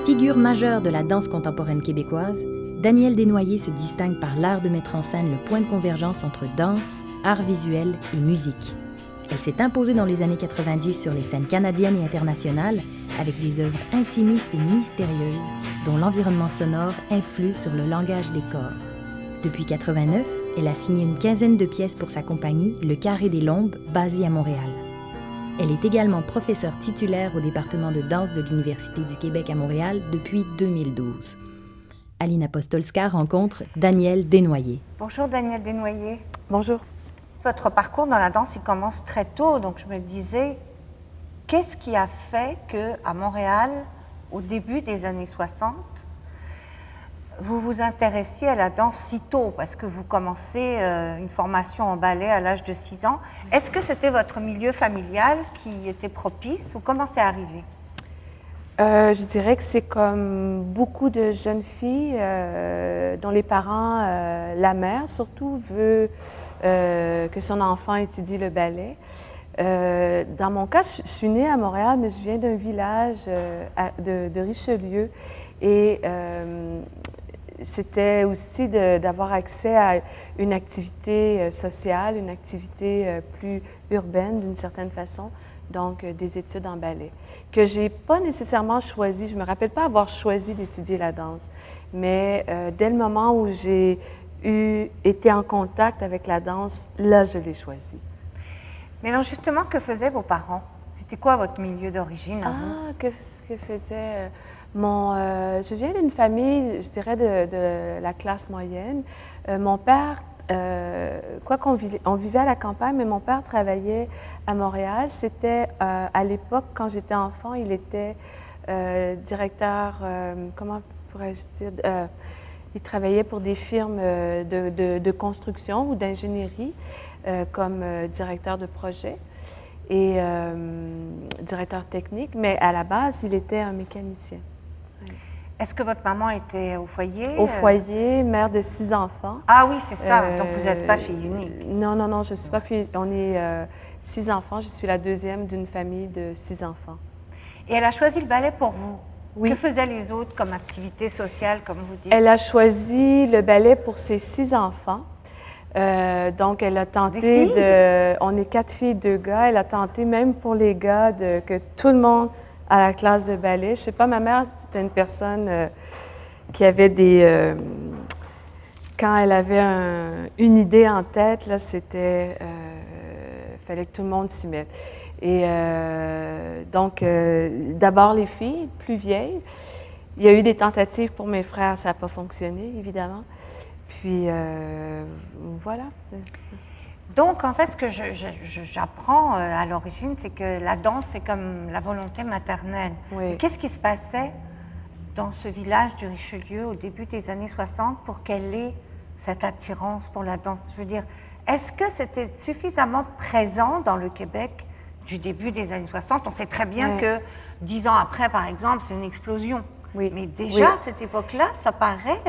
Figure majeure de la danse contemporaine québécoise, Danielle Desnoyers se distingue par l'art de mettre en scène le point de convergence entre danse, art visuel et musique. Elle s'est imposée dans les années 90 sur les scènes canadiennes et internationales avec des œuvres intimistes et mystérieuses dont l'environnement sonore influe sur le langage des corps. Depuis 89, elle a signé une quinzaine de pièces pour sa compagnie, Le Carré des Lombes, basée à Montréal. Elle est également professeure titulaire au département de danse de l'Université du Québec à Montréal depuis 2012. Aline Apostolska rencontre Danielle Desnoyers. Bonjour Danielle Desnoyers. Bonjour. Votre parcours dans la danse, il commence très tôt, donc je me disais, qu'est-ce qui a fait qu'à Montréal, au début des années 60, vous vous intéressiez à la danse si tôt, parce que vous commencez une formation en ballet à l'âge de 6 ans. Est-ce que c'était votre milieu familial qui était propice ou comment c'est arrivé? Je dirais que c'est comme beaucoup de jeunes filles dont les parents, la mère surtout, veut que son enfant étudie le ballet. Dans mon cas, je suis née à Montréal, mais je viens d'un village de Richelieu et c'était aussi d'avoir accès à une activité sociale, une activité plus urbaine d'une certaine façon, donc des études en ballet, que j'ai pas nécessairement choisi. Je me rappelle pas avoir choisi d'étudier la danse, mais dès le moment où j'ai été en contact avec la danse, là, je l'ai choisi. Mais alors justement, que faisaient vos parents? C'était quoi votre milieu d'origine à vous? Ce que faisait... je viens d'une famille, je dirais, de la classe moyenne. Mon père, on vivait à la campagne, mais mon père travaillait à Montréal. C'était à l'époque, quand j'étais enfant, il était directeur, comment pourrais-je dire, il travaillait pour des firmes de construction ou d'ingénierie comme directeur de projet et directeur technique, mais à la base, il était un mécanicien. Oui. Est-ce que votre maman était au foyer? Au foyer, mère de 6 enfants. Ah oui, c'est ça. Donc, vous n'êtes pas fille unique. Non, je ne suis pas fille. On est 6 enfants. Je suis la deuxième d'une famille de 6 enfants. Et elle a choisi le ballet pour vous? Oui. Que faisaient les autres comme activité sociale, comme vous dites? Elle a choisi le ballet pour ses 6 enfants. Donc, elle a tenté on est 4 filles, 2 gars. Elle a tenté même pour les gars que tout le monde à la classe de ballet. Je sais pas, ma mère, c'était une personne qui avait quand elle avait une idée en tête, là, c'était... fallait que tout le monde s'y mette. Et donc, d'abord les filles, plus vieilles. Il y a eu des tentatives pour mes frères, ça n'a pas fonctionné, évidemment. Puis, voilà. Donc, en fait, ce que j'apprends à l'origine, c'est que la danse, c'est comme la volonté maternelle. Oui. Qu'est-ce qui se passait dans ce village du Richelieu au début des années 60 pour qu'elle ait cette attirance pour la danse? Je veux dire, est-ce que c'était suffisamment présent dans le Québec du début des années 60? On sait très bien que 10 ans après, par exemple, c'est une explosion. Oui. Mais déjà, à cette époque-là, ça paraît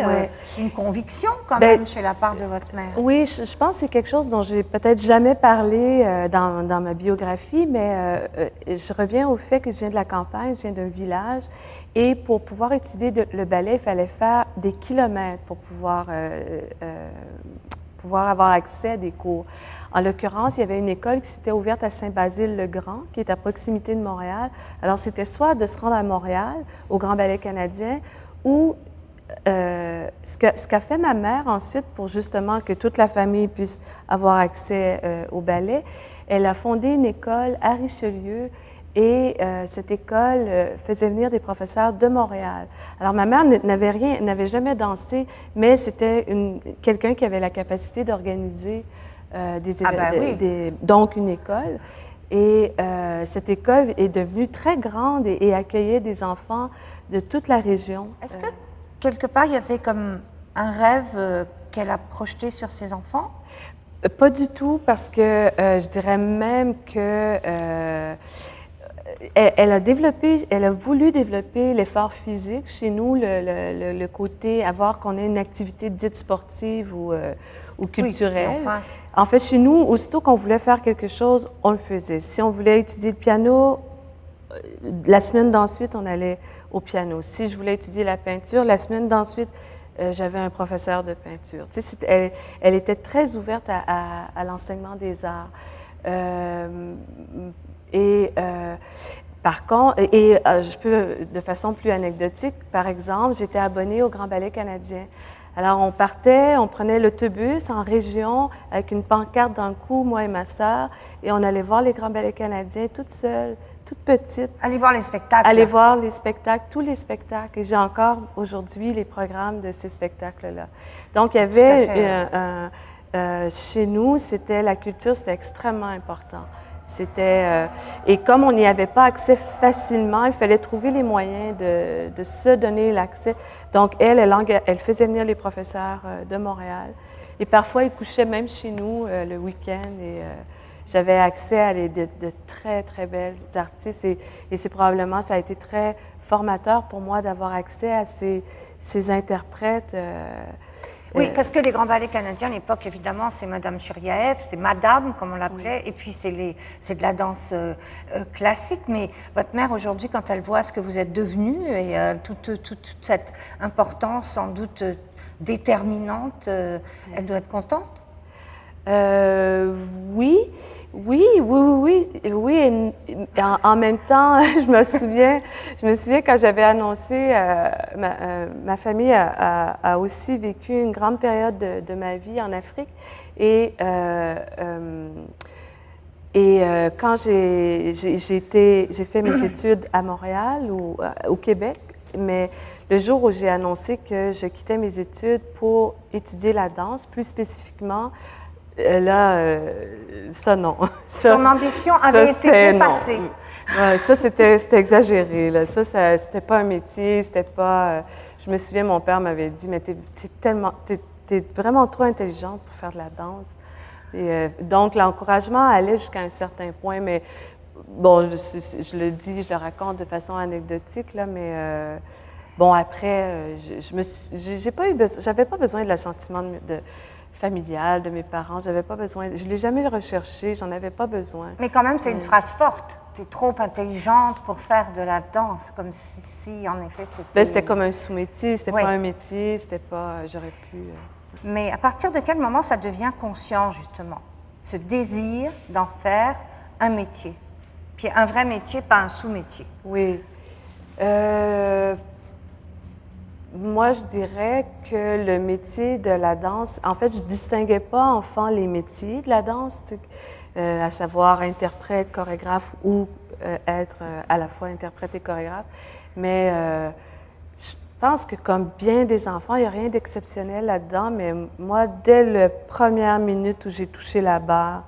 une conviction quand même chez la part de votre mère. Oui, je pense que c'est quelque chose dont j'ai peut-être jamais parlé dans ma biographie, mais je reviens au fait que je viens de la campagne, je viens d'un village, et pour pouvoir étudier le ballet, il fallait faire des kilomètres pour pouvoir avoir accès à des cours. En l'occurrence, il y avait une école qui s'était ouverte à Saint-Basile-le-Grand, qui est à proximité de Montréal. Alors, c'était soit de se rendre à Montréal, au Grand Ballet canadien, ou ce qu'a fait ma mère ensuite pour justement que toute la famille puisse avoir accès au ballet, elle a fondé une école à Richelieu et cette école faisait venir des professeurs de Montréal. Alors, ma mère n'avait jamais dansé, mais c'était quelqu'un qui avait la capacité d'organiser donc une école. Et cette école est devenue très grande et accueillait des enfants de toute la région. Est-ce que, quelque part, il y avait comme un rêve qu'elle a projeté sur ses enfants? Pas du tout, parce que je dirais même que elle a voulu développer l'effort physique chez nous, le côté qu'on ait une activité dite sportive ou culturelle. Oui, enfin. En fait, chez nous, aussitôt qu'on voulait faire quelque chose, on le faisait. Si on voulait étudier le piano, la semaine d'ensuite, on allait au piano. Si je voulais étudier la peinture, la semaine d'ensuite, j'avais un professeur de peinture. Tu sais, elle était très ouverte à l'enseignement des arts. Par contre, je peux, de façon plus anecdotique, par exemple, j'étais abonnée au Grand Ballet canadien. Alors, on partait, on prenait l'autobus en région avec une pancarte dans le cou, moi et ma sœur, et on allait voir les Grands Ballets canadiens toute seule, toute petite. Aller voir les spectacles. Aller voir les spectacles, tous les spectacles. Et j'ai encore aujourd'hui les programmes de ces spectacles-là. Donc, il y avait, chez nous, la culture, c'était extrêmement important. Et comme on n'y avait pas accès facilement, il fallait trouver les moyens de se donner l'accès. Donc, elle faisait venir les professeurs de Montréal. Et parfois, ils couchaient même chez nous le week-end. Et j'avais accès à de très, très belles artistes. Et c'est probablement, ça a été très formateur pour moi d'avoir accès à ces interprètes. Oui, parce que les grands ballets canadiens, à l'époque, évidemment, c'est Madame Chiriaev, c'est Madame, comme on l'appelait, et puis c'est de la danse classique. Mais votre mère, aujourd'hui, quand elle voit ce que vous êtes devenue, et toute cette importance, sans doute déterminante, elle doit être contente? Oui. Et en même temps, je me souviens quand j'avais annoncé, ma famille a aussi vécu une grande période de ma vie en Afrique. Et quand j'ai fait mes études à Montréal ou au Québec, mais le jour où j'ai annoncé que je quittais mes études pour étudier la danse, plus spécifiquement, là, ça non. Son ambition avait été dépassée. Ouais, ça, c'était exagéré. Là. Ça, c'était pas un métier, c'était pas... je me souviens, mon père m'avait dit, mais t'es vraiment trop intelligente pour faire de la danse. Et, donc, l'encouragement allait jusqu'à un certain point, mais bon, je le dis, je le raconte de façon anecdotique, là, mais bon, après, j'avais pas besoin de l'assentiment familial de mes parents, j'avais pas besoin, je l'ai jamais recherché, j'en avais pas besoin. Mais quand même, c'est une phrase forte. Tu es trop intelligente pour faire de la danse, comme si en effet, c'était... Ben, c'était comme un sous-métier, c'était pas un métier, c'était pas... J'aurais pu... Mais à partir de quel moment ça devient conscient, justement, ce désir d'en faire un métier? Puis un vrai métier, pas un sous-métier. Oui. Moi, je dirais que le métier de la danse, en fait, je ne distinguais pas enfant les métiers de la danse, à savoir interprète, chorégraphe ou être à la fois interprète et chorégraphe. Mais je pense que comme bien des enfants, il n'y a rien d'exceptionnel là-dedans, mais moi, dès la première minute où j'ai touché la barre,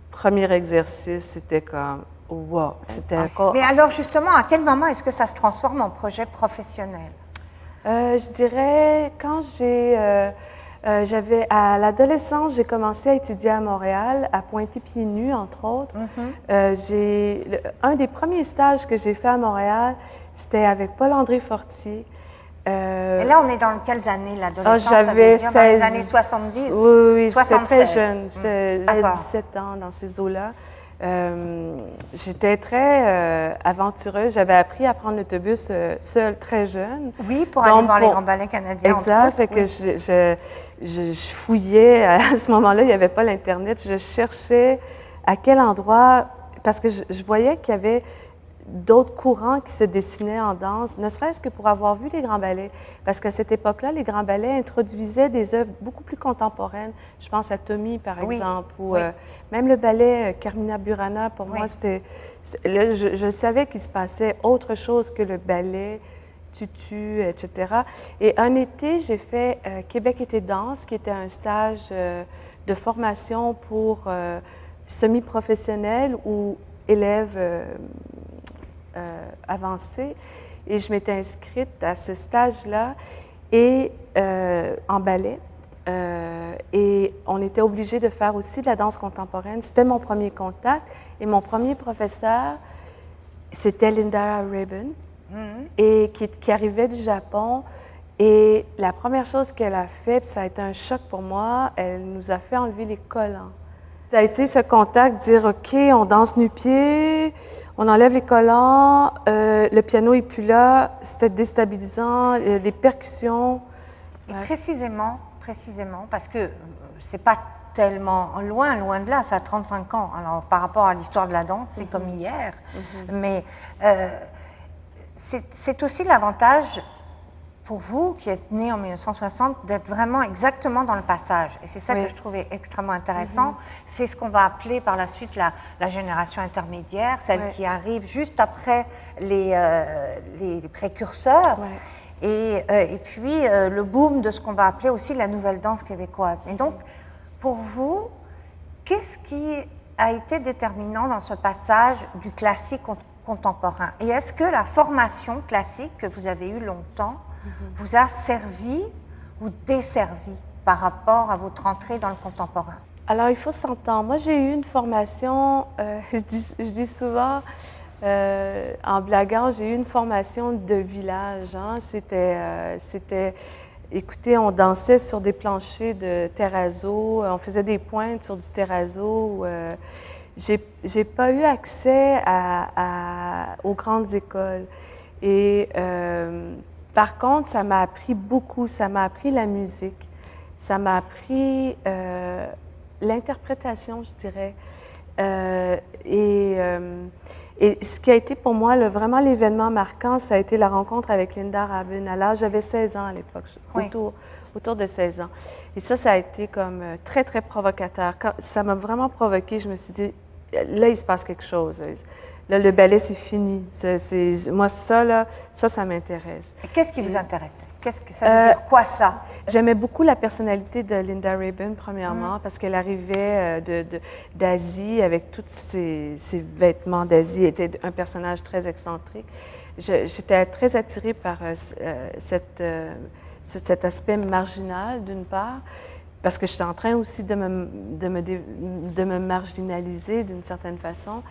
premier exercice, c'était comme wow, c'était encore... Mais alors justement, à quel moment est-ce que ça se transforme en projet professionnel? Je dirais quand à l'adolescence, j'ai commencé à étudier à Montréal, à Pointe-Pieds-Nus, entre autres. Un des premiers stages que j'ai fait à Montréal, c'était avec Paul-André Fortier. Et là, on est dans quelles années, l'adolescence? J'avais 16... Dans les années 70? Oui, j'étais très jeune. J'étais à 17 ans, dans ces eaux-là. J'étais très aventureuse. J'avais appris à prendre l'autobus seule, très jeune. Oui, pour aller voir les grands ballets canadiens. Exact. Fait que je fouillais. À ce moment-là, il n'y avait pas l'Internet. Je cherchais à quel endroit... Parce que je voyais qu'il y avait d'autres courants qui se dessinaient en danse, ne serait-ce que pour avoir vu les grands ballets. Parce qu'à cette époque-là, les grands ballets introduisaient des œuvres beaucoup plus contemporaines. Je pense à Tommy, par exemple, ou même le ballet Carmina Burana, pour moi, c'était... Je savais qu'il se passait autre chose que le ballet, tutu, etc. Et un été, j'ai fait Québec été danse, qui était un stage de formation pour semi-professionnels ou élèves avancés. Et je m'étais inscrite à ce stage-là et en ballet. Et on était obligé de faire aussi de la danse contemporaine. C'était mon premier contact. Et mon premier professeur, c'était Linda Rabin, et qui arrivait du Japon. Et la première chose qu'elle a fait, puis ça a été un choc pour moi, elle nous a fait enlever les collants. Ça a été ce contact, dire « OK, on danse nu-pieds, On enlève les collants, le piano n'est plus là, c'était déstabilisant, des percussions. Et précisément, parce que c'est pas tellement loin de là, ça a 35 ans. Alors, par rapport à l'histoire de la danse, c'est comme hier. Mais c'est aussi l'avantage pour vous, qui êtes né en 1960, d'être vraiment exactement dans le passage. Et c'est ça que je trouvais extrêmement intéressant. C'est ce qu'on va appeler par la suite la génération intermédiaire, celle qui arrive juste après les précurseurs. Et puis le boom de ce qu'on va appeler aussi la nouvelle danse québécoise. Et donc, pour vous, qu'est-ce qui a été déterminant dans ce passage du classique contemporain? Et est-ce que la formation classique que vous avez eue longtemps vous a servi ou desservi par rapport à votre entrée dans le contemporain? Alors, il faut s'entendre. Moi, j'ai eu une formation, je dis souvent, en blaguant, j'ai eu une formation de village. Hein. C'était, écoutez, on dansait sur des planchers de terrazzo, on faisait des pointes sur du terrazzo. J'ai pas eu accès aux grandes écoles. Et par contre, ça m'a appris beaucoup. Ça m'a appris la musique. Ça m'a appris l'interprétation, je dirais. Et ce qui a été pour moi vraiment l'événement marquant, ça a été la rencontre avec Linda Rabin. Alors, j'avais 16 ans à l'époque, autour de 16 ans. Et ça a été comme très, très provocateur. Ça m'a vraiment provoquée. Je me suis dit, là, il se passe quelque chose. Là, le ballet, c'est fini. Moi, ça m'intéresse. Et qu'est-ce qui vous intéressait? Qu'est-ce que ça veut dire? Quoi, ça? J'aimais beaucoup la personnalité de Linda Rabin, premièrement, parce qu'elle arrivait d'Asie avec tous ses vêtements d'Asie. Elle était un personnage très excentrique. J'étais très attirée par cet aspect marginal, d'une part, parce que j'étais en train aussi de me marginaliser d'une certaine façon.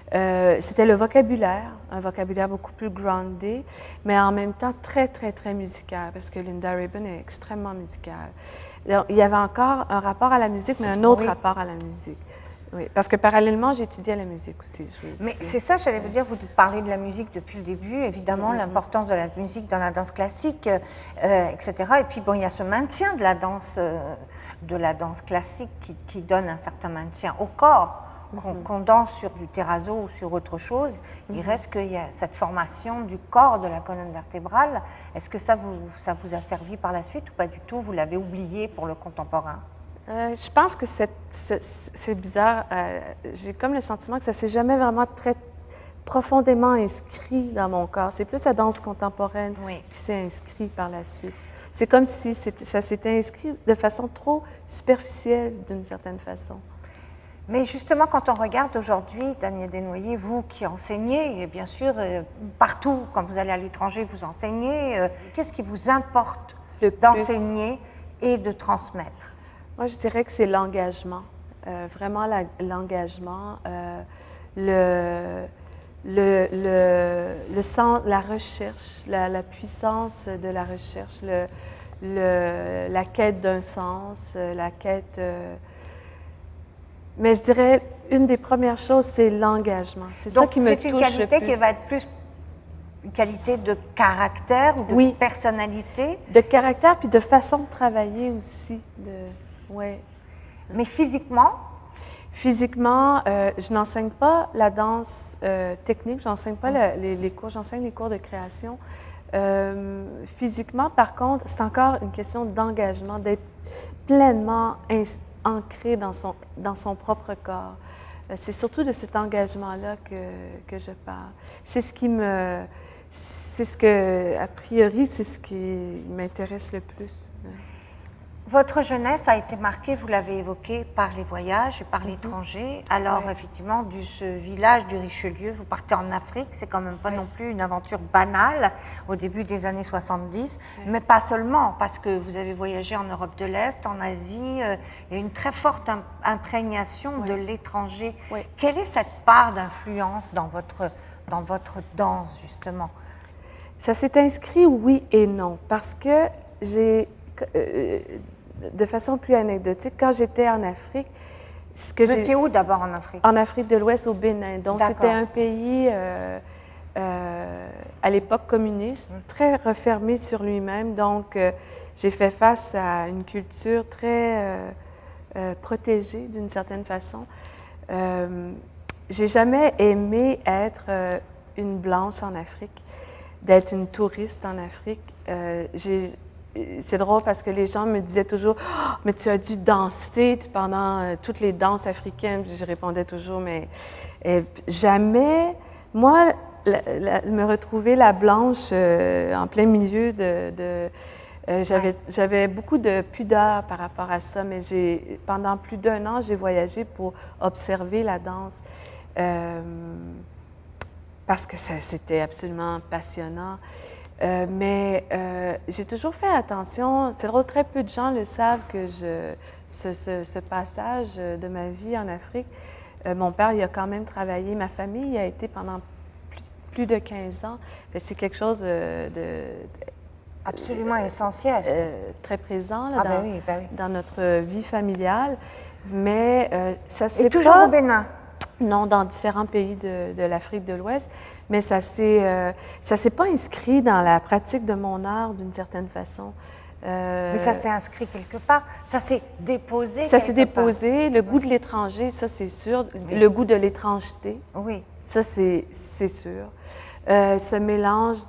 C'était le vocabulaire, un vocabulaire beaucoup plus groundé, mais en même temps très, très, très musical, parce que Linda Rabin est extrêmement musicale. Donc, il y avait encore un rapport à la musique, mais un autre rapport à la musique. Oui, parce que parallèlement, j'étudiais la musique aussi. Mais c'est ça, j'allais vous dire, vous parlez de la musique depuis le début, évidemment, l'importance de la musique dans la danse classique, etc. Et puis, bon, il y a ce maintien de la danse classique qui donne un certain maintien au corps. Qu'on danse sur du terrazzo ou sur autre chose, il reste qu'il y a cette formation du corps de la colonne vertébrale. Est-ce que ça vous a servi par la suite ou pas du tout? Vous l'avez oublié pour le contemporain? Je pense que c'est bizarre. J'ai comme le sentiment que ça ne s'est jamais vraiment très profondément inscrit dans mon corps. C'est plus la danse contemporaine qui s'est inscrite par la suite. C'est comme si ça s'était inscrit de façon trop superficielle, d'une certaine façon. Mais justement, quand on regarde aujourd'hui, Danielle Desnoyers, vous qui enseignez, et bien sûr, partout, quand vous allez à l'étranger, vous enseignez, qu'est-ce qui vous importe d'enseigner et de transmettre? Moi, je dirais que c'est l'engagement, vraiment l'engagement, la recherche, la puissance de la recherche, la quête d'un sens, la quête... Mais je dirais, une des premières choses, c'est l'engagement. C'est ça qui me touche le plus. Donc, c'est une qualité qui va être plus une qualité de caractère ou de personnalité? De caractère, puis de façon de travailler aussi. Mais physiquement? Physiquement, je n'enseigne pas la danse technique, je n'enseigne pas les cours, j'enseigne les cours de création. Physiquement, par contre, c'est encore une question d'engagement, d'être pleinement ancré dans son propre corps. C'est surtout de cet engagement-là que je parle. C'est ce que, a priori, c'est ce qui m'intéresse le plus. Votre jeunesse a été marquée, vous l'avez évoqué, par les voyages et par l'étranger. Alors, effectivement, de ce village du Richelieu, vous partez en Afrique, c'est quand même pas non plus une aventure banale au début des années 70, mais pas seulement, parce que vous avez voyagé en Europe de l'Est, en Asie, il y a une très forte imprégnation de l'étranger. Quelle est cette part d'influence dans votre danse, justement? Ça s'est inscrit oui et non, parce que j'ai... de façon plus anecdotique, quand j'étais en Afrique, Vous étiez où d'abord en Afrique? En Afrique de l'Ouest, au Bénin. Donc, c'était un pays, à l'époque communiste, très refermé sur lui-même. Donc, j'ai fait face à une culture très protégée, d'une certaine façon. J'ai jamais aimé être une blanche en Afrique, d'être une touriste en Afrique. C'est drôle parce que les gens me disaient toujours « Oh, mais tu as dû danser pendant toutes les danses africaines. » Je répondais toujours « Mais jamais, moi, me retrouver la blanche en plein milieu j'avais beaucoup de pudeur par rapport à ça, mais pendant plus d'1 an, j'ai voyagé pour observer la danse parce que c'était absolument passionnant. Mais j'ai toujours fait attention, c'est drôle, très peu de gens le savent que ce passage de ma vie en Afrique, mon père, il a quand même travaillé, ma famille a été pendant plus de 15 ans. C'est quelque chose absolument essentiel. Très présent là, oui. dans notre vie familiale. Mais ça c'est Et toujours au Bénin? Non, dans différents pays de l'Afrique de l'Ouest. Mais ça s'est pas inscrit dans la pratique de mon art d'une certaine façon. Mais ça s'est inscrit quelque part, ça s'est déposé. Ça s'est déposé. Le goût de l'étranger, ça c'est sûr. Oui. Le goût de l'étrangeté, oui. Ça c'est sûr. Ce mélange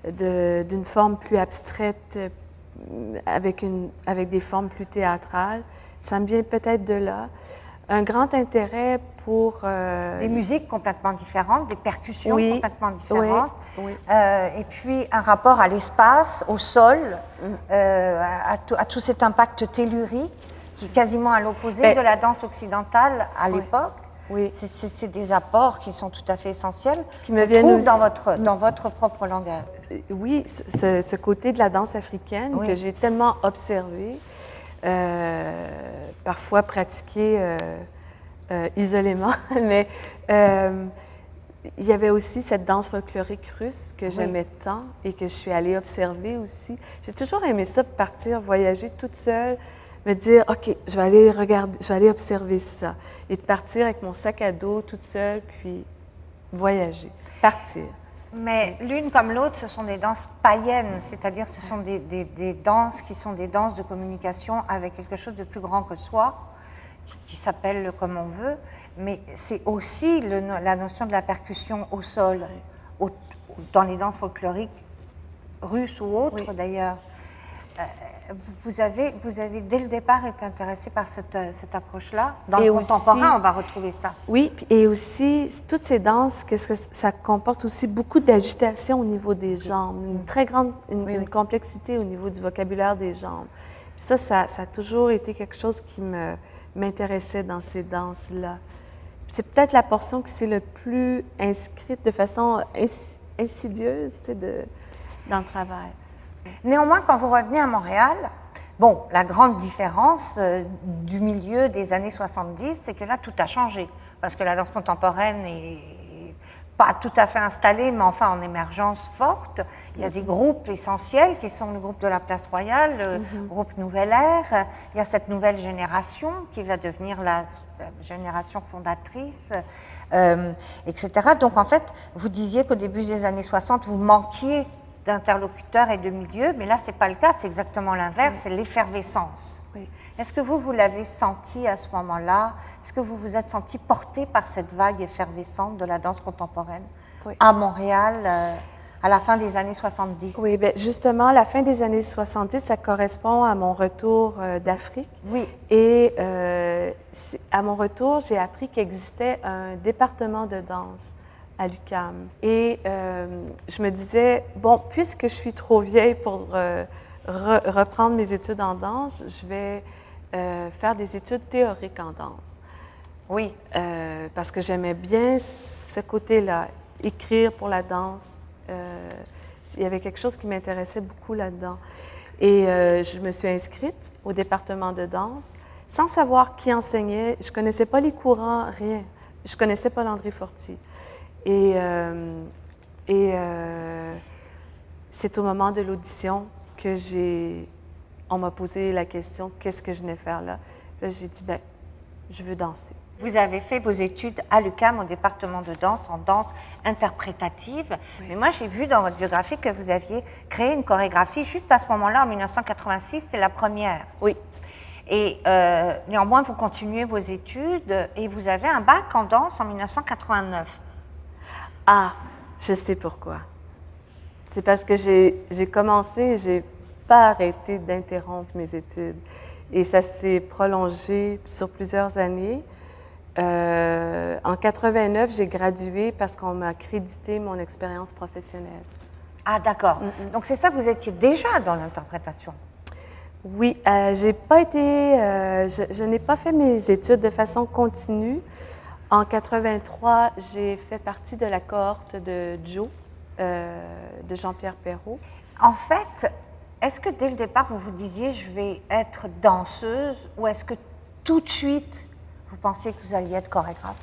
d'une forme plus abstraite avec des formes plus théâtrales, ça me vient peut-être de là. Un grand intérêt pour... des musiques complètement différentes, des percussions complètement différentes. Oui. Et puis un rapport à l'espace, au sol, à tout cet impact tellurique qui est quasiment à l'opposé de la danse occidentale à l'époque. Oui. C'est des apports qui sont tout à fait essentiels, qui me viennent aussi dans votre propre langage. Oui, ce côté de la danse africaine que j'ai tellement observé, parfois pratiqué isolément, mais il y avait aussi cette danse folklorique russe que j'aimais tant et que je suis allée observer aussi. J'ai toujours aimé ça, partir, voyager toute seule, me dire, OK, je vais aller regarder, je vais aller observer ça. Et de partir avec mon sac à dos toute seule, puis voyager, partir. Mais l'une comme l'autre, ce sont des danses païennes, c'est-à-dire ce sont des danses qui sont des danses de communication avec quelque chose de plus grand que soi, qui s'appelle comme on veut, mais c'est aussi la notion de la percussion au sol, dans les danses folkloriques russes ou autres d'ailleurs. Vous avez dès le départ été intéressé par cette approche-là. Dans le contemporain, on va retrouver ça. Oui, et aussi, toutes ces danses, qu'est-ce que ça comporte aussi beaucoup d'agitation au niveau des jambes, une très grande une complexité au niveau du vocabulaire des jambes. Puis ça a toujours été quelque chose qui m'intéressait dans ces danses-là. C'est peut-être la portion qui s'est le plus inscrite de façon insidieuse, dans le travail. Néanmoins, quand vous revenez à Montréal, bon, la grande différence du milieu des années 70, c'est que là, tout a changé. Parce que la danse contemporaine n'est pas tout à fait installée, mais enfin en émergence forte. Il y a des groupes essentiels qui sont le groupe de la Place Royale, le groupe Nouvelle Ère. Il y a cette nouvelle génération qui va devenir la génération fondatrice, etc. Donc en fait, vous disiez qu'au début des années 60, vous manquiez d'interlocuteurs et de milieux, mais là, ce n'est pas le cas, c'est exactement l'inverse, c'est l'effervescence. Oui. Est-ce que vous l'avez senti à ce moment-là? Est-ce que vous vous êtes senti porté par cette vague effervescente de la danse contemporaine à Montréal à la fin des années 70? Oui, bien justement, la fin des années 70, ça correspond à mon retour d'Afrique. Oui. Et à mon retour, j'ai appris qu'il existait un département de danse à l'UQAM. Et je me disais, bon, puisque je suis trop vieille pour reprendre mes études en danse, je vais faire des études théoriques en danse. Oui. Parce que j'aimais bien ce côté-là, écrire pour la danse. Il y avait quelque chose qui m'intéressait beaucoup là-dedans. Et je me suis inscrite au département de danse sans savoir qui enseignait. Je ne connaissais pas les courants, rien. Je ne connaissais pas Landry Fortier. Et c'est au moment de l'audition que on m'a posé la question, qu'est-ce que je venais faire là? Là, j'ai dit, ben, je veux danser. Vous avez fait vos études à l'UQAM au département de danse, en danse interprétative. Oui. Mais moi, j'ai vu dans votre biographie que vous aviez créé une chorégraphie juste à ce moment-là, en 1986, c'est la première. Oui. Et néanmoins, vous continuez vos études et vous avez un bac en danse en 1989. Ah, je sais pourquoi. C'est parce que j'ai commencé, j'ai pas arrêté d'interrompre mes études. Et ça s'est prolongé sur plusieurs années. En 89, j'ai gradué parce qu'on m'a crédité mon expérience professionnelle. Ah, d'accord. Donc, c'est ça, vous étiez déjà dans l'interprétation? Oui, j'ai pas été... je n'ai pas fait mes études de façon continue. En 83, j'ai fait partie de la cohorte de Joe, de Jean-Pierre Perrault. En fait, est-ce que dès le départ, vous vous disiez « je vais être danseuse » ou est-ce que tout de suite, vous pensiez que vous alliez être chorégraphe?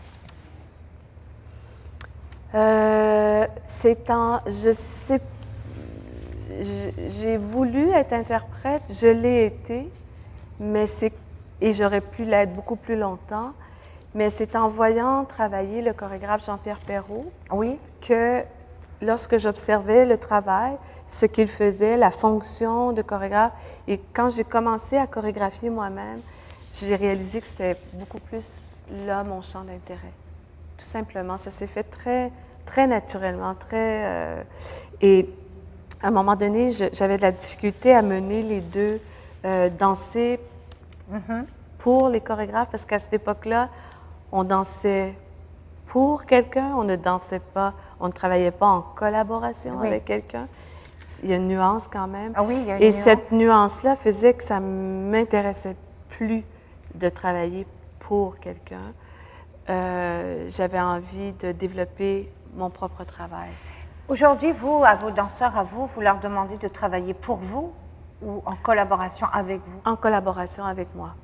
J'ai voulu être interprète, je l'ai été, et j'aurais pu l'être beaucoup plus longtemps, mais c'est en voyant travailler le chorégraphe Jean-Pierre Perrault que lorsque j'observais le travail, ce qu'il faisait, la fonction de chorégraphe, et quand j'ai commencé à chorégraphier moi-même, j'ai réalisé que c'était beaucoup plus là mon champ d'intérêt. Tout simplement, ça s'est fait très, très naturellement, et à un moment donné, j'avais de la difficulté à mener les deux, danser pour les chorégraphes, parce qu'à cette époque-là, on dansait pour quelqu'un, on ne dansait pas, on ne travaillait pas en collaboration avec quelqu'un. Il y a une nuance quand même. Ah oui, il y a une et nuance. Cette nuance-là faisait que ça ne m'intéressait plus de travailler pour quelqu'un. J'avais envie de développer mon propre travail. Aujourd'hui, vous, à vos danseurs, vous leur demandez de travailler pour vous ou en collaboration avec vous? En collaboration avec moi.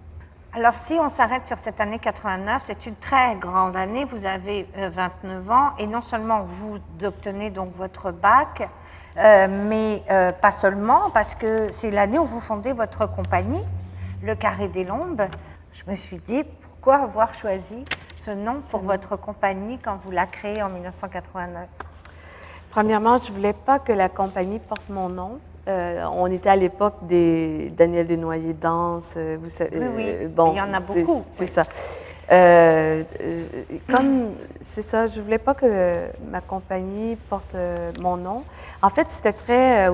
Alors, si on s'arrête sur cette année 89, c'est une très grande année. Vous avez 29 ans et non seulement vous obtenez donc votre bac, mais pas seulement, parce que c'est l'année où vous fondez votre compagnie, le Carré des Lombes. Je me suis dit, pourquoi avoir choisi ce nom pour votre compagnie quand vous la créez en 1989? Premièrement, je ne voulais pas que la compagnie porte mon nom. On était à l'époque des Daniel Desnoyers Danse, vous savez. Oui, bon, il y en a beaucoup. C'est ça. C'est ça, je ne voulais pas que ma compagnie porte mon nom. En fait, c'était très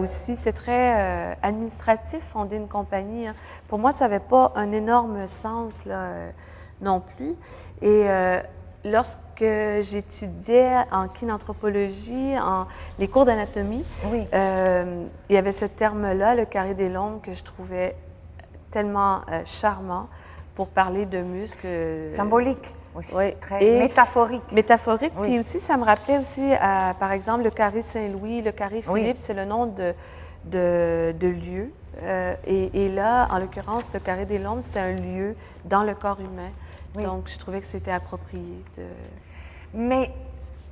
administratif, fonder une compagnie. Hein. Pour moi, ça n'avait pas un énorme sens là, non plus. Et lorsque j'étudiais en kinanthropologie, les cours d'anatomie, il y avait ce terme-là, le carré des lombes, que je trouvais tellement charmant pour parler de muscles. Symbolique aussi, très métaphorique. Métaphorique, puis aussi, ça me rappelait aussi, par exemple, le carré Saint-Louis, le carré Philippe, c'est le nom de lieu. Et là, en l'occurrence, le carré des lombes, c'était un lieu dans le corps humain. Donc, je trouvais que c'était approprié de... Mais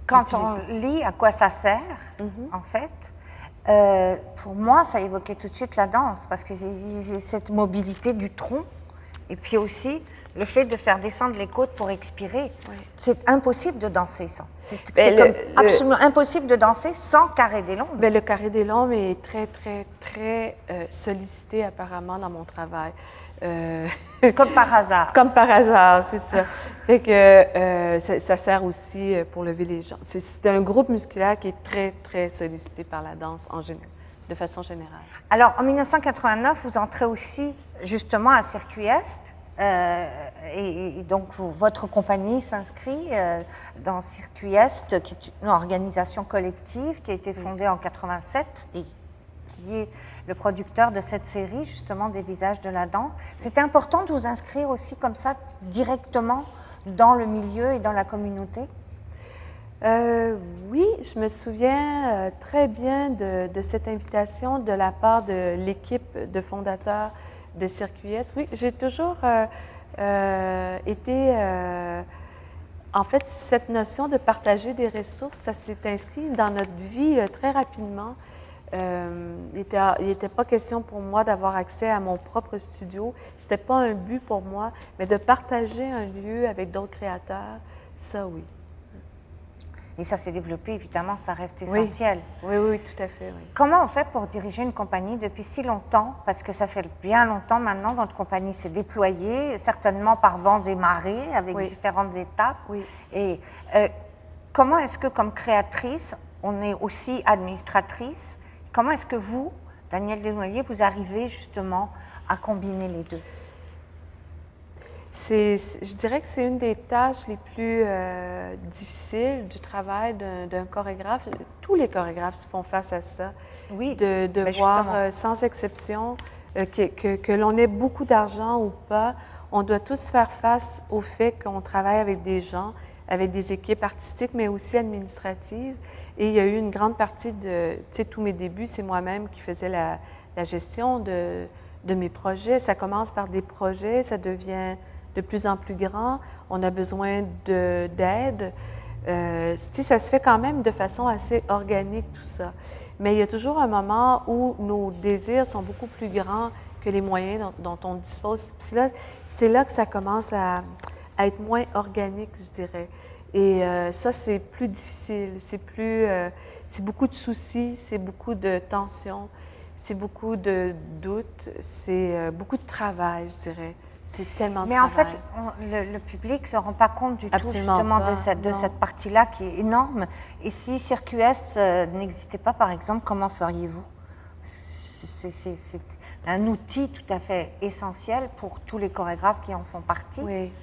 quand on lit à quoi ça sert, en fait, pour moi, ça évoquait tout de suite la danse, parce que j'ai cette mobilité du tronc, et puis aussi le fait de faire descendre les côtes pour expirer. C'est impossible de danser sans. C'est absolument impossible de danser sans carré des lombes. Le carré des lombes est très, très, très sollicité apparemment dans mon travail. Comme par hasard. Comme par hasard, c'est ça. Fait que ça sert aussi pour lever les jambes. C'est un groupe musculaire qui est très, très sollicité par la danse de façon générale. Alors, en 1989, vous entrez aussi justement à Circuit Est. Et donc, votre compagnie s'inscrit dans Circuit Est, qui est une organisation collective qui a été fondée en 87 et qui est le producteur de cette série, justement, des visages de la danse. C'était important de vous inscrire aussi comme ça, directement dans le milieu et dans la communauté? Oui, je me souviens très bien de cette invitation de la part de l'équipe de fondateurs de Circuit Est. Oui, j'ai toujours été... en fait, cette notion de partager des ressources, ça s'est inscrit dans notre vie très rapidement. Il n'était pas question pour moi d'avoir accès à mon propre studio. C'était pas un but pour moi, mais de partager un lieu avec d'autres créateurs, ça oui. Et ça s'est développé, évidemment, ça reste essentiel. Oui, oui, tout à fait. Oui. Comment on fait pour diriger une compagnie depuis si longtemps? Parce que ça fait bien longtemps maintenant, votre compagnie s'est déployée, certainement par vents et marées, avec différentes étapes. Oui. Et comment est-ce que, comme créatrice, on est aussi administratrice? Comment est-ce que vous, Danielle Desnoyers, vous arrivez justement à combiner les deux? Je dirais que c'est une des tâches les plus difficiles du travail d'un chorégraphe. Tous les chorégraphes font face à ça. Oui, de voir, sans exception, que l'on ait beaucoup d'argent ou pas, on doit tous faire face au fait qu'on travaille avec des gens, avec des équipes artistiques, mais aussi administratives. Et il y a eu une grande partie de, tu sais, tous mes débuts, c'est moi-même qui faisais la gestion de mes projets. Ça commence par des projets, ça devient de plus en plus grand. On a besoin d'aide. Tu sais, ça se fait quand même de façon assez organique, tout ça. Mais il y a toujours un moment où nos désirs sont beaucoup plus grands que les moyens dont on dispose. Puis là, c'est là que ça commence à être moins organique, je dirais. Et ça, c'est plus difficile, c'est beaucoup de soucis, c'est beaucoup de tensions, c'est beaucoup de doutes, c'est beaucoup de travail, je dirais. C'est tellement de travail. Mais en fait, le public ne se rend pas compte du tout justement de cette partie-là qui est énorme. Et si Circuit Est n'existait pas, par exemple, comment feriez-vous? C'est un outil tout à fait essentiel pour tous les chorégraphes qui en font partie. Oui.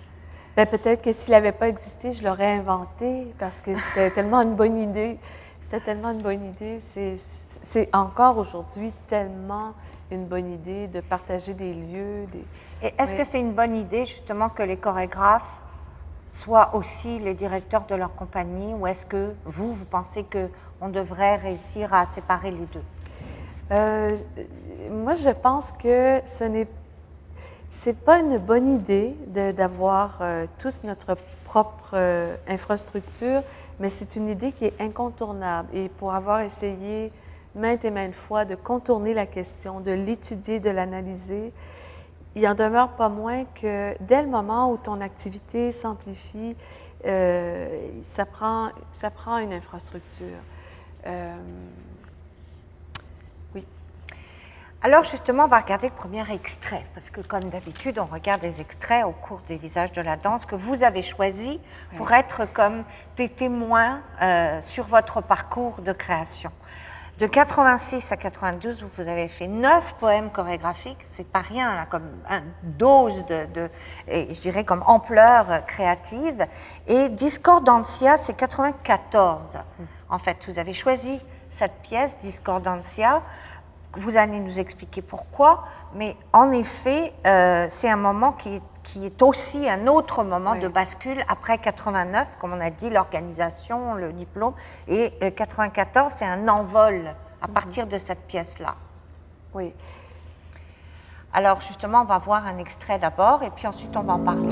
Bien, peut-être que s'il n'avait pas existé, je l'aurais inventé parce que c'était tellement une bonne idée. C'était tellement une bonne idée. C'est encore aujourd'hui tellement une bonne idée de partager des lieux. Et est-ce que c'est une bonne idée justement que les chorégraphes soient aussi les directeurs de leur compagnie ou est-ce que vous pensez qu'on devrait réussir à séparer les deux? Moi, je pense que c'est pas une bonne idée d'avoir tous notre propre infrastructure, mais c'est une idée qui est incontournable. Et pour avoir essayé maintes et maintes fois de contourner la question, de l'étudier, de l'analyser, il en demeure pas moins que dès le moment où ton activité s'amplifie, ça prend une infrastructure. Oui. Alors justement, on va regarder le premier extrait, parce que comme d'habitude, on regarde des extraits au cours des Visages de la danse que vous avez choisis pour être comme des témoins sur votre parcours de création. De 86 à 92, vous avez fait 9 poèmes chorégraphiques, c'est pas rien, là, comme une dose et je dirais comme ampleur créative. Et Discordantia, c'est 94. En fait, vous avez choisi cette pièce, Discordantia. Vous allez nous expliquer pourquoi, mais en effet, c'est un moment qui est aussi un autre moment de bascule après 89, comme on a dit, l'organisation, le diplôme, et 94, c'est un envol à partir de cette pièce-là. Oui. Alors justement, on va voir un extrait d'abord, et puis ensuite on va en parler.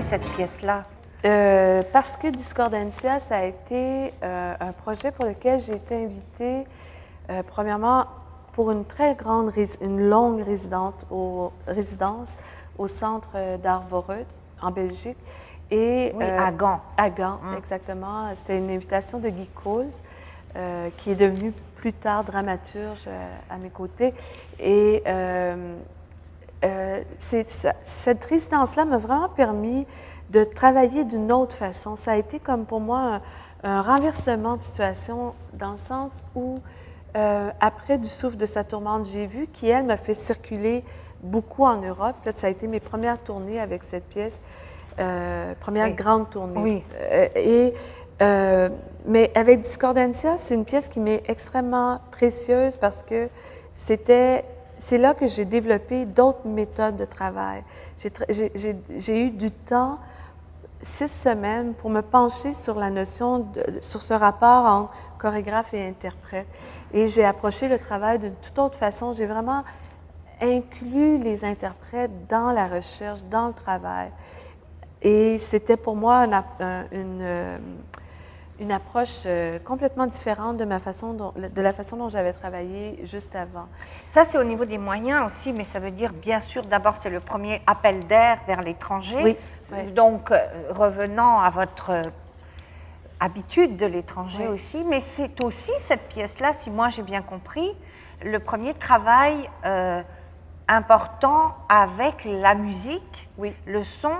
Cette pièce-là? Parce que Discordantia, ça a été un projet pour lequel j'ai été invitée, premièrement, pour une longue résidence au Centre d'art Voreux, en Belgique. Et, oui, à Gand. À Gand, exactement. C'était une invitation de Guy Cause, qui est devenu plus tard dramaturge à mes côtés. Et cette résidence-là m'a vraiment permis de travailler d'une autre façon. Ça a été comme pour moi un renversement de situation dans le sens où, après Du souffle de sa tourmente, j'ai vu qui, elle, m'a fait circuler beaucoup en Europe. Là, ça a été mes premières tournées avec cette pièce, première grande tournée. Oui. Mais avec Discordantia, c'est une pièce qui m'est extrêmement précieuse parce que c'est là que j'ai développé d'autres méthodes de travail. J'ai eu du temps, 6 semaines, pour me pencher sur la notion, sur ce rapport entre chorégraphe et interprète. Et j'ai approché le travail d'une toute autre façon. J'ai vraiment inclus les interprètes dans la recherche, dans le travail. Et c'était pour moi une approche complètement différente de la façon dont j'avais travaillé juste avant. Ça, c'est au niveau des moyens aussi, mais ça veut dire, bien sûr, d'abord, c'est le premier appel d'air vers l'étranger. Oui. Donc, revenant à votre habitude de l'étranger aussi, mais c'est aussi cette pièce-là, si moi j'ai bien compris, le premier travail important avec la musique, le son,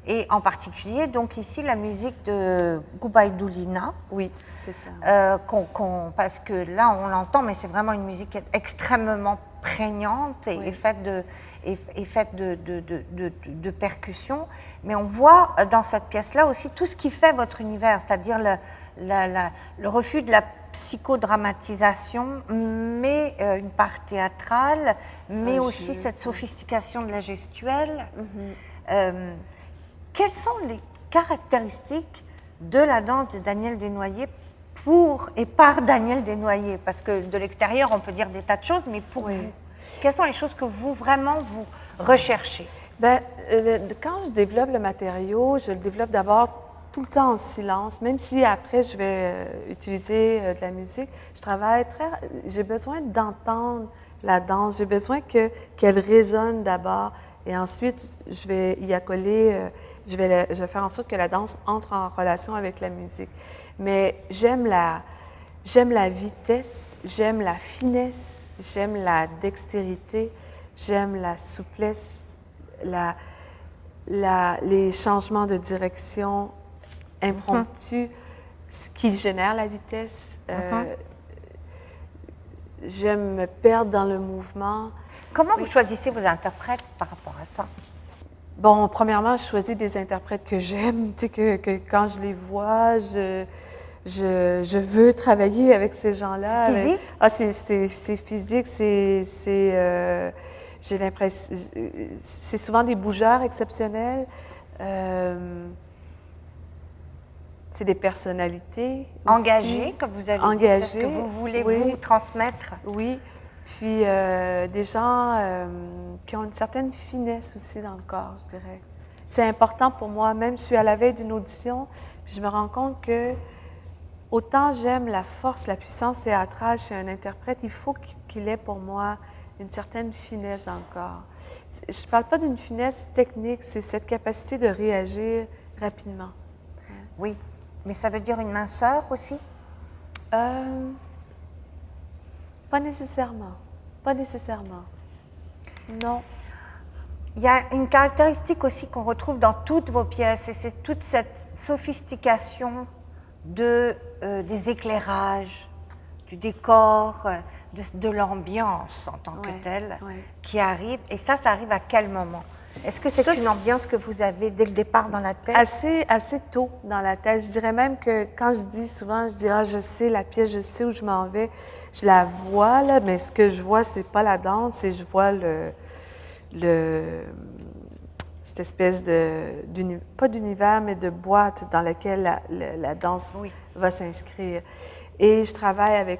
et en particulier, donc ici, la musique de Gubaidulina. Oui, c'est ça. Parce que là, on l'entend, mais c'est vraiment une musique extrêmement prégnante et faite de percussions. Mais on voit dans cette pièce-là aussi tout ce qui fait votre univers, c'est-à-dire le refus de la psychodramatisation, mais une part théâtrale, mais aussi cette sophistication de la gestuelle. Quelles sont les caractéristiques de la danse de Daniel Desnoyers pour et par Daniel Desnoyers? Parce que de l'extérieur, on peut dire des tas de choses, mais pour vous, quelles sont les choses que vous, vraiment, vous recherchez? Bien, quand je développe le matériau, je le développe d'abord tout le temps en silence, même si après je vais utiliser de la musique. J'ai besoin d'entendre la danse, j'ai besoin qu'elle résonne d'abord. Et ensuite, je vais y accoler, je vais faire en sorte que la danse entre en relation avec la musique. Mais j'aime la vitesse, j'aime la finesse, j'aime la dextérité, j'aime la souplesse, les changements de direction impromptus, ce qui génère la vitesse. J'aime me perdre dans le mouvement. Comment vous choisissez vos interprètes par rapport à ça? Bon, premièrement, je choisis des interprètes que j'aime, tu sais, que quand je les vois, je veux travailler avec ces gens-là. C'est physique? C'est physique, j'ai l'impression, c'est souvent des bougeurs exceptionnels. C'est des personnalités engagées, comme vous avez dit, c'est ce que vous voulez vous transmettre. Oui. Puis des gens qui ont une certaine finesse aussi dans le corps, je dirais. C'est important pour moi, même je suis à la veille d'une audition, puis je me rends compte que autant j'aime la force, la puissance théâtrale chez un interprète, il faut qu'il ait pour moi une certaine finesse dans le corps. Je ne parle pas d'une finesse technique, c'est cette capacité de réagir rapidement. Oui, mais ça veut dire une minceur aussi? Pas nécessairement. Pas nécessairement. Non. Il y a une caractéristique aussi qu'on retrouve dans toutes vos pièces, et c'est toute cette sophistication des éclairages, du décor, de l'ambiance en tant que telle qui arrive. Et ça arrive à quel moment? Est-ce que c'est une ambiance que vous avez dès le départ dans la tête? Assez tôt dans la tête. Je dirais même que quand je dis souvent, je sais la pièce, je sais où je m'en vais, je la vois, là, mais ce que je vois, c'est pas la danse, c'est je vois cette espèce pas d'univers, mais de boîte dans laquelle la danse va s'inscrire. Et je travaille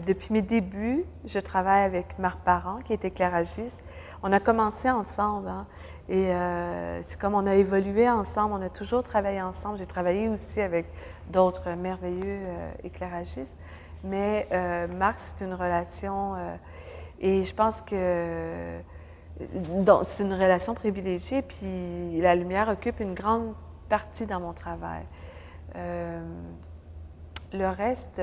depuis mes débuts, je travaille avec Marc Parent, qui est éclairagiste. On a commencé ensemble, hein, et c'est comme on a évolué ensemble, on a toujours travaillé ensemble. J'ai travaillé aussi avec d'autres merveilleux éclairagistes, mais Marc, c'est une relation, et je pense que c'est une relation privilégiée, puis la lumière occupe une grande partie dans mon travail. Le reste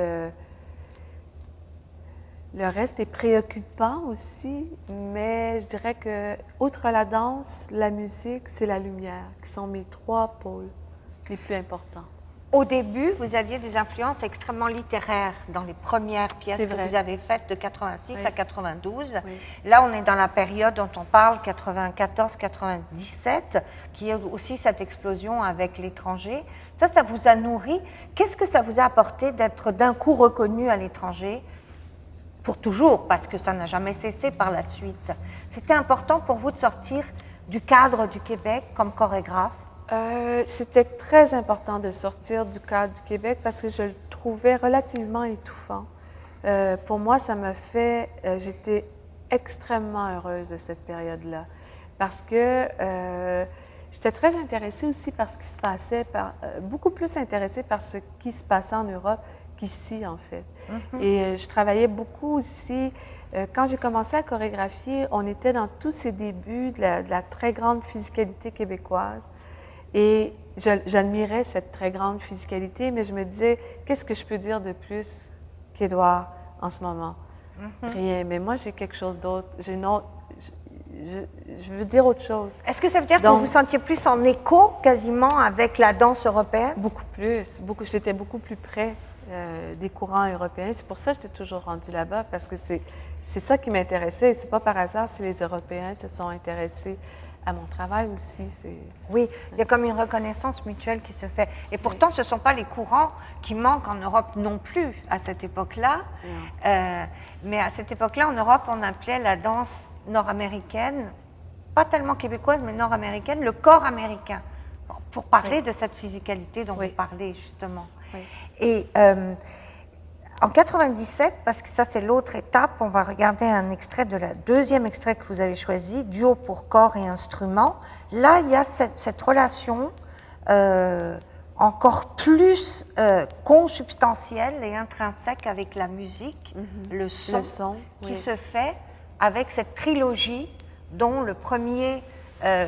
est préoccupant aussi, mais je dirais que, outre la danse, la musique, c'est la lumière, qui sont mes 3 pôles les plus importants. Au début, vous aviez des influences extrêmement littéraires dans les premières pièces que vous avez faites de 86 à 92. Oui. Là, on est dans la période dont on parle, 94-97, qui est aussi cette explosion avec l'étranger. Ça vous a nourri. Qu'est-ce que ça vous a apporté d'être d'un coup reconnu à l'étranger pour toujours, parce que ça n'a jamais cessé par la suite? C'était important pour vous de sortir du cadre du Québec comme chorégraphe? C'était très important de sortir du cadre du Québec parce que je le trouvais relativement étouffant. Pour moi, ça m'a fait... j'étais extrêmement heureuse de cette période-là parce que j'étais très intéressée aussi par ce qui se passait, beaucoup plus intéressée par ce qui se passait en Europe qu'ici, en fait. Mm-hmm. Et je travaillais beaucoup aussi... quand j'ai commencé à chorégraphier, on était dans tous ces débuts de la très grande physicalité québécoise. Et j'admirais cette très grande physicalité, mais je me disais, qu'est-ce que je peux dire de plus qu'Édouard en ce moment? Mm-hmm. Rien. Mais moi, j'ai quelque chose d'autre. Je veux dire autre chose. Est-ce que ça veut dire que vous vous sentiez plus en écho quasiment avec la danse européenne? Beaucoup plus. J'étais beaucoup plus près des courants européens. C'est pour ça que j'étais toujours rendue là-bas, parce que c'est ça qui m'intéressait. C'est pas par hasard si les Européens se sont intéressés à mon travail aussi. Oui, il y a comme une reconnaissance mutuelle qui se fait. Et pourtant, ce ne sont pas les courants qui manquent en Europe non plus à cette époque-là. Mais à cette époque-là, en Europe, on appelait la danse nord-américaine, pas tellement québécoise, mais nord-américaine, le corps américain, pour parler de cette physicalité dont vous parlez, justement. Oui. Et en 97, parce que ça c'est l'autre étape, on va regarder un extrait de la deuxième extrait que vous avez choisi, duo pour corps et instruments. Là, il y a cette relation encore plus consubstantielle et intrinsèque avec la musique, le son qui se fait avec cette trilogie dont le premier